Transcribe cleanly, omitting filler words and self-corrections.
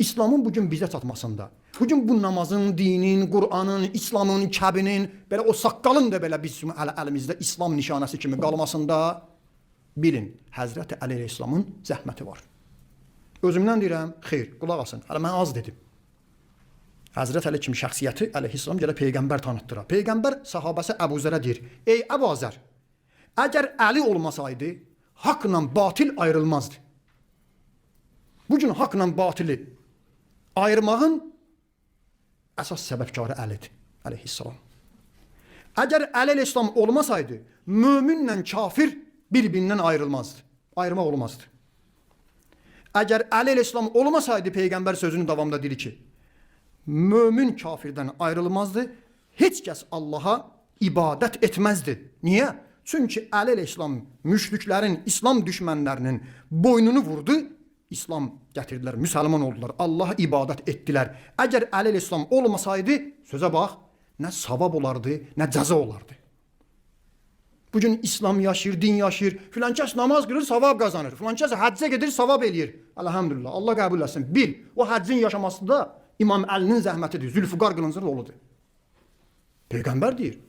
İslamın bugün bizə çatmasında, bugün bu namazın, dinin, Qur'anın, İslamın, kəbinin, belə o saqqalın da belə bizim əlimizdə İslam nişanəsi kimi qalmasında bilin, Həzrəti Əli əleyhissalamın zəhməti var. Özümdən deyirəm, xeyr, qulaq asın, hələ mən az dedim. Həzrət Əli kimi şəxsiyyəti əleyhissalam gələ Peyğəmbər tanıtdıra. Peyğəmbər sahabəsi Əbu Zərə deyir, ey Əbu Zər, əgər Əli olmasaydı, haqla batil ayrılmazdı. Bugün haqla batili ayırmağın əsas səbəbkarı Əlidir, əleyhissalam. Əgər Əli əleyhissalam olmasaydı, möminlə kafir bir-birindən ayrılmazdı. Ayırmaq olmazdı. Əgər Əli əleyhissalam olmasaydı, Peyğəmbər sözünün davamında deyir ki, mömin kafirdən ayrılmazdı, heç kəs Allaha ibadət etməzdi. Niyə? Çünki Əli əleyhissalam müşriklərin, İslam düşmənlərinin boynunu vurdu, İslam gətirdilər, müsəlman oldular, Allaha ibadət etdilər. Əgər Əli əleyhissalam olmasaydı, sözə bax, nə savab olardı, nə cəza olardı. Bugün İslam yaşayır, din yaşayır, filan kəs namaz qılır, savab qazanır, filan kəs həccə gedir, savab eləyir. Elhamdülillah, Allah qəbul etsin. Bil, o həccin yaşamasında İmam Əlinin zəhmətidir, Zülfüqar qılıncın roludur. Peyğəmbər deyir,